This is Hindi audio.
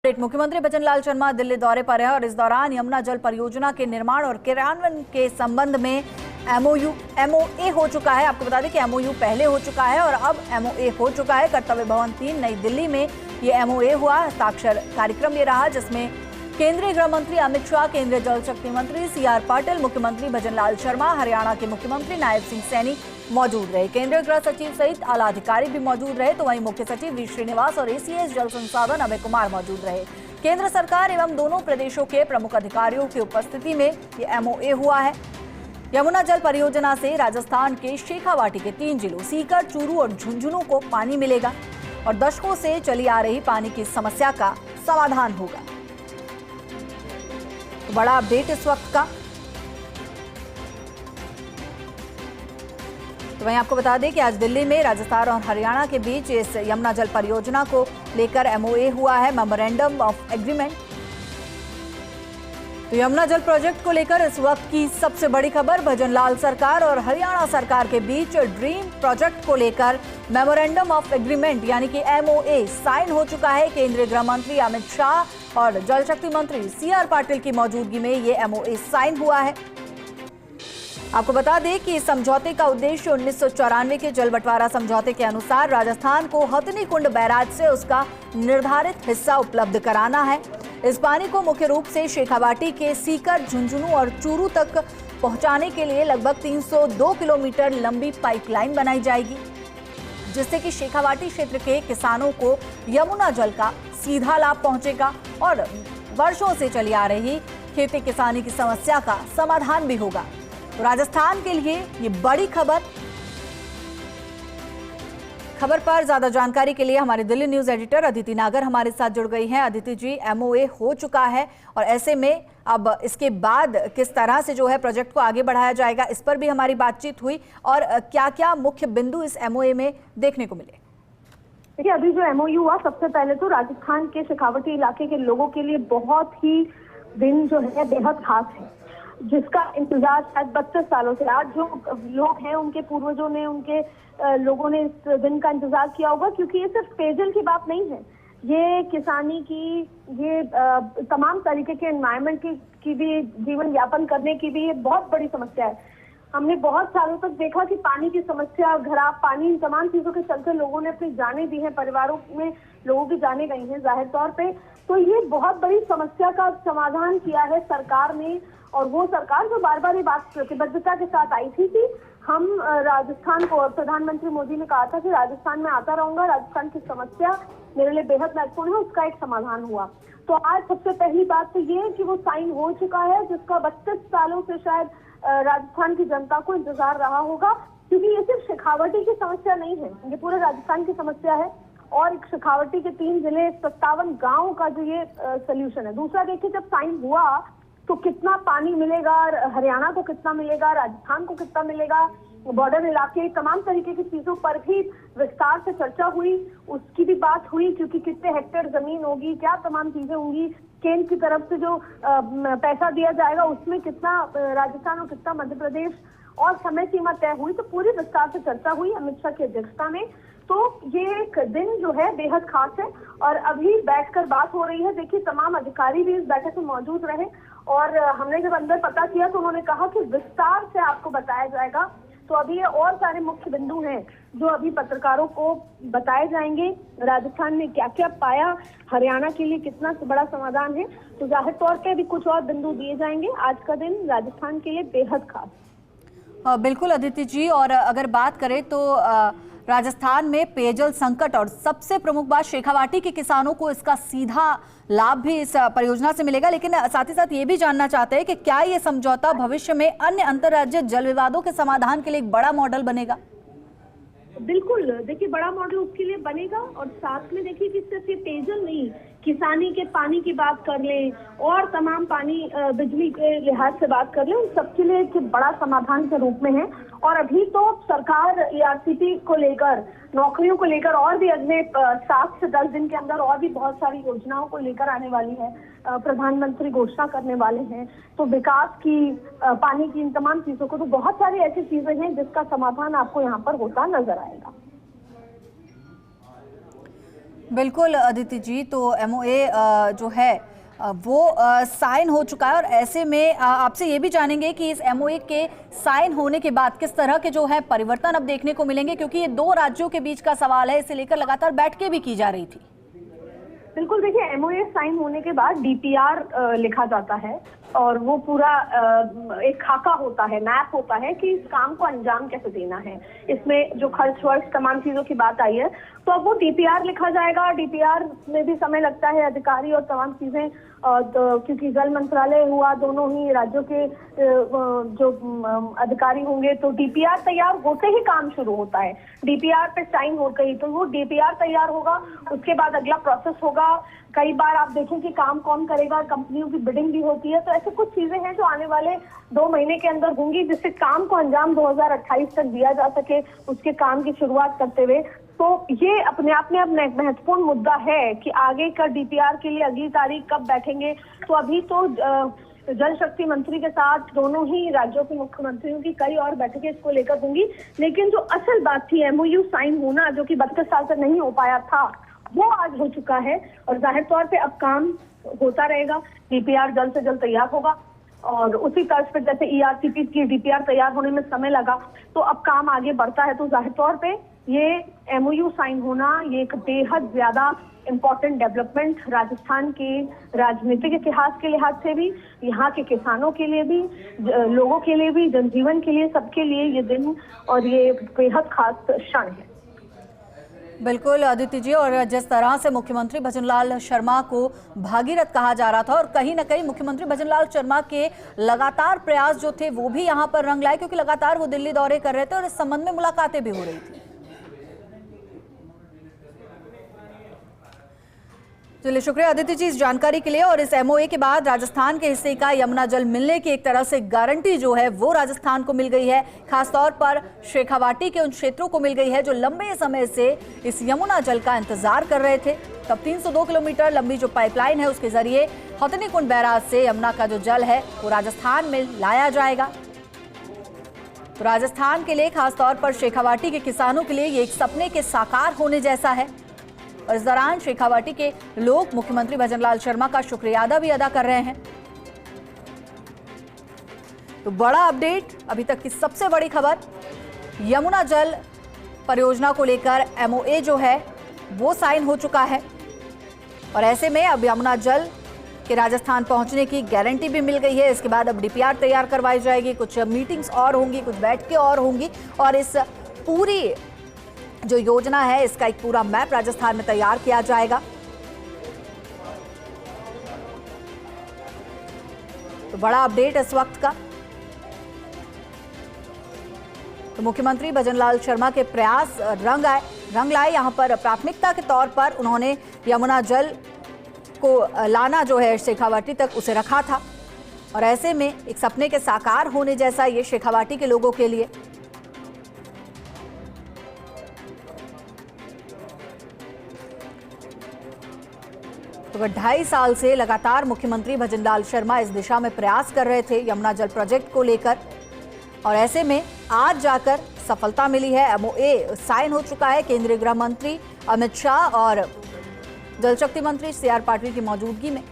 मुख्यमंत्री भजनलाल शर्मा दिल्ली दौरे पर है और इस दौरान यमुना जल परियोजना के निर्माण और क्रियान्वयन के संबंध में एमओए हो चुका है। आपको बता दें कि एमओयू पहले हो चुका है और अब एमओए हो चुका है। कर्तव्य भवन 3 नई दिल्ली में ये एमओए हुआ। हस्ताक्षर कार्यक्रम ये रहा जिसमें केंद्रीय गृह मंत्री अमित शाह, केंद्रीय जल शक्ति मंत्री सीआर पाटिल, मुख्यमंत्री भजनलाल शर्मा, हरियाणा के मुख्यमंत्री नायब सिंह सैनी मौजूद रहे। केंद्रीय गृह सचिव सहित आला अधिकारी भी मौजूद रहे, तो वहीं मुख्य सचिव वी श्रीनिवास और एसीएस जल संसाधन अभय कुमार मौजूद रहे। केंद्र सरकार एवं दोनों प्रदेशों के प्रमुख अधिकारियों की उपस्थिति में ये एमओए हुआ है। यमुना जल परियोजना से राजस्थान के शेखावाटी के 3 जिलों सीकर, चूरू और झुंझुनू को पानी मिलेगा और दशकों से चली आ रही पानी की समस्या का समाधान होगा। तो बड़ा अपडेट इस वक्त का। तो वहीं आपको बता दें कि आज दिल्ली में राजस्थान और हरियाणा के बीच इस यमुना जल परियोजना को लेकर एमओए हुआ है, मेमोरेंडम ऑफ एग्रीमेंट। तो यमुना जल प्रोजेक्ट को लेकर इस वक्त की सबसे बड़ी खबर, भजनलाल सरकार और हरियाणा सरकार के बीच ड्रीम प्रोजेक्ट को लेकर मेमोरेंडम ऑफ एग्रीमेंट यानी कि एमओए साइन हो चुका है। केंद्रीय गृह मंत्री अमित शाह और जल शक्ति मंत्री सीआर पाटिल की मौजूदगी में ये एमओए साइन हुआ है। आपको बता दें कि इस समझौते का उद्देश्य 1994 के जल बंटवारा समझौते के अनुसार राजस्थान को हथनी कुंड बैराज से उसका निर्धारित हिस्सा उपलब्ध कराना है। इस पानी को मुख्य रूप से शेखावाटी के सीकर, झुंझुनू और चूरू तक पहुंचाने के लिए लगभग 302 किलोमीटर लंबी पाइपलाइन बनाई जाएगी, जिससे कि शेखावाटी क्षेत्र के किसानों को यमुना जल का सीधा लाभ पहुंचेगा और वर्षों से चली आ रही खेती किसानी की समस्या का समाधान भी होगा। तो राजस्थान के लिए ये बड़ी खबर पर ज्यादा जानकारी के लिए हमारे दिल्ली न्यूज एडिटर अदिति नागर हमारे साथ जुड़ गई हैं। अदिति जी, एमओए हो चुका है और ऐसे में अब इसके बाद किस तरह से जो है प्रोजेक्ट को आगे बढ़ाया जाएगा, इस पर भी हमारी बातचीत हुई और क्या-क्या मुख्य बिंदु इस एमओए में देखने को मिले? देखिए, अभी जो एमओयू हुआ, सबसे पहले तो राजस्थान के शेखावाटी इलाके के लोगों के लिए बहुत ही दिन जो है बेहद खास है, जिसका इंतजार शायद 32 सालों से आज जो लोग हैं उनके पूर्वजों ने, उनके लोगों ने इस दिन का इंतजार किया होगा, क्योंकि ये सिर्फ पेयजल की बात नहीं है, ये किसानी की, ये तमाम तरीके के एनवायरनमेंट की भी, जीवन यापन करने की भी ये बहुत बड़ी समस्या है। हमने बहुत सालों तक देखा कि पानी की समस्या, खराब पानी, इन तमाम चीजों के चलते लोगों ने अपनी जानें दी हैं, परिवारों में लोगों की जानें गई हैं जाहिर तौर पे। तो ये बहुत बड़ी समस्या का समाधान किया है सरकार ने, और वो सरकार जो बार बार ये बात प्रतिबद्धता के साथ आई थी कि हम राजस्थान को, प्रधानमंत्री मोदी ने कहा था कि राजस्थान में आता रहूंगा, राजस्थान की समस्या मेरे लिए बेहद महत्वपूर्ण है, उसका एक समाधान हुआ। तो आज सबसे पहली बात तो ये है कि वो साइन हो चुका है, जिसका 32 सालों से शायद राजस्थान की जनता को इंतजार रहा होगा, क्योंकि ये सिर्फ शेखावाटी की समस्या नहीं है, ये पूरे राजस्थान की समस्या है। और एक शेखावाटी के 3 जिले, 57 गाँव का जो ये सोल्यूशन है। दूसरा देखिए, जब साइन हुआ तो कितना पानी मिलेगा, हरियाणा को कितना मिलेगा, राजस्थान को कितना मिलेगा, बॉर्डर इलाके, तमाम तरीके की चीजों पर भी विस्तार से चर्चा हुई, उसकी भी बात हुई, क्योंकि कितने हेक्टेयर जमीन होगी, क्या तमाम चीजें होंगी, केंद्र की तरफ से जो पैसा दिया जाएगा उसमें कितना राजस्थान और कितना मध्य प्रदेश, और समय सीमा तय हुई। तो पूरी विस्तार से चर्चा हुई अमित शाह की अध्यक्षता में। तो ये एक दिन जो है बेहद खास है और अभी बैठकर बात हो रही है। देखिए, तमाम अधिकारी भी इस बैठक में मौजूद रहे और हमने जब अंदर पता किया तो उन्होंने कहा कि विस्तार से आपको बताया जाएगा। तो अभी ये और सारे मुख्य बिंदु हैं जो अभी पत्रकारों को बताए जाएंगे। राजस्थान ने क्या क्या पाया, हरियाणा के लिए कितना बड़ा समाधान है, तो जाहिर तौर पे भी कुछ और बिंदु दिए जाएंगे। आज का दिन राजस्थान के लिए बेहद खास। बिल्कुल अदिति जी, और अगर बात करें तो राजस्थान में पेयजल संकट और सबसे प्रमुख बात, शेखावाटी के किसानों को इसका सीधा लाभ भी इस परियोजना से मिलेगा, लेकिन साथ ही साथ ये भी जानना चाहते हैं कि क्या ये समझौता भविष्य में अन्य अंतर्राज्यीय जल विवादों के समाधान के लिए एक बड़ा मॉडल बनेगा? बिल्कुल, देखिए, बड़ा मॉडल उसके लिए बनेगा। और साथ में देखिए कि सिर्फ ये पेयजल नहीं, किसानी के पानी की बात कर लें और तमाम पानी, बिजली के लिहाज से बात कर लें, उन सबके लिए एक बड़ा समाधान के रूप में है। और अभी तो सरकार ईआरसीपी को लेकर, नौकरियों को लेकर और भी अगले 7 से 10 दिन के अंदर और भी बहुत सारी योजनाओं को लेकर आने वाली है। प्रधानमंत्री घोषणा करने वाले हैं। तो विकास की, पानी की, इन तमाम चीजों को, तो बहुत सारी ऐसी चीजें हैं जिसका समाधान आपको यहाँ पर होता नजर आएगा। बिल्कुल अदिति जी, तो एमओए जो है वो साइन हो चुका है और ऐसे में आपसे ये भी जानेंगे कि इस एमओए के साइन होने के बाद किस तरह के जो है परिवर्तन अब देखने को मिलेंगे, क्योंकि ये दो राज्यों के बीच का सवाल है, इसे लेकर लगातार बैठकें भी की जा रही थी। बिल्कुल, देखिए एमओए साइन होने के बाद डीपीआर लिखा जाता है और वो पूरा एक खाका होता है, मैप होता है कि इस काम को अंजाम कैसे देना है। इसमें जो खर्च वर्च तमाम चीजों की बात आई है, तो अब वो डीपीआर लिखा जाएगा। डीपीआर में भी समय लगता है, अधिकारी और तमाम चीजें, क्योंकि जल मंत्रालय हुआ, दोनों ही राज्यों के जो अधिकारी होंगे, तो डीपीआर तैयार होते ही काम शुरू होता है। डीपीआर पे साइन हो गई तो वो डीपीआर तैयार होगा, उसके बाद अगला प्रोसेस होगा। कई बार आप देखें कि काम कौन करेगा, कंपनियों की बिडिंग भी होती है, तो ऐसे कुछ चीजें हैं जो आने वाले 2 महीने के अंदर होंगी, जिससे काम को अंजाम 2028 तक दिया जा सके, उसके काम की शुरुआत करते हुए। तो ये अपने आप में अब एक महत्वपूर्ण मुद्दा है कि आगे का डीपीआर के लिए अगली तारीख कब बैठेंगे। तो अभी तो जल शक्ति मंत्री के साथ दोनों ही राज्यों के मुख्यमंत्रियों की कई और बैठकें इसको लेकर होंगी, लेकिन जो असल बात थी एमओयू साइन होना, जो कि 32 साल से नहीं हो पाया था, वो आज हो चुका है और जाहिर तौर पे अब काम होता रहेगा। डीपीआर जल्द से जल्द तैयार होगा और उसी तर्ज पे जैसे ईआरसीपी की डीपीआर तैयार होने में समय लगा, तो अब काम आगे बढ़ता है। तो जाहिर तौर पे ये एमओयू साइन होना ये एक बेहद ज्यादा इम्पोर्टेंट डेवलपमेंट राजस्थान के राजनीतिक इतिहास के लिहाज से भी, यहाँ के किसानों के लिए भी, लोगों के लिए भी, जनजीवन के लिए, सबके लिए ये दिन और ये बेहद खास क्षण है। बिल्कुल अदिति जी, और जिस तरह से मुख्यमंत्री भजनलाल शर्मा को भागीरथ कहा जा रहा था और कहीं ना कहीं मुख्यमंत्री भजनलाल शर्मा के लगातार प्रयास जो थे वो भी यहाँ पर रंग लाए, क्योंकि लगातार वो दिल्ली दौरे कर रहे थे और इस संबंध में मुलाकातें भी हो रही थी। चलिए, शुक्रिया अदिति जी इस जानकारी के लिए। और इस एमओए के बाद राजस्थान के हिस्से का यमुना जल मिलने की एक तरह से गारंटी जो है वो राजस्थान को मिल गई है, खासतौर पर शेखावाटी के उन क्षेत्रों को मिल गई है जो लंबे समय से इस यमुना जल का इंतजार कर रहे थे। तब 302 किलोमीटर लंबी जो पाइपलाइन है उसके जरिए हथनीकुंड बैराज से यमुना का जो जल है वो राजस्थान में लाया जाएगा। तो राजस्थान के लिए, खासतौर पर शेखावाटी के किसानों के लिए ये एक सपने के साकार होने जैसा है। और इस दौरान शेखावाटी के लोग मुख्यमंत्री भजनलाल शर्मा का शुक्रिया भी अदा कर रहे हैं। तो बड़ा अपडेट, अभी तक की सबसे बड़ी खबर, यमुना जल परियोजना को लेकर एमओए जो है वो साइन हो चुका है और ऐसे में अब यमुना जल के राजस्थान पहुंचने की गारंटी भी मिल गई है। इसके बाद अब डीपीआर तैयार करवाई जाएगी, कुछ मीटिंग्स और होंगी, कुछ बैठकें और होंगी और इस पूरी जो योजना है इसका एक पूरा मैप राजस्थान में तैयार किया जाएगा। तो बड़ा अपडेट इस वक्त का। तो मुख्यमंत्री भजनलाल शर्मा के प्रयास रंग लाए। यहां पर प्राथमिकता के तौर पर उन्होंने यमुना जल को लाना जो है शेखावाटी तक उसे रखा था और ऐसे में एक सपने के साकार होने जैसा ये शेखावाटी के लोगों के लिए। तो 2.5 साल से लगातार मुख्यमंत्री भजनलाल शर्मा इस दिशा में प्रयास कर रहे थे यमुना जल प्रोजेक्ट को लेकर और ऐसे में आज जाकर सफलता मिली है। एमओए साइन हो चुका है केंद्रीय गृह मंत्री अमित शाह और जल शक्ति मंत्री CR पाटिल की मौजूदगी में।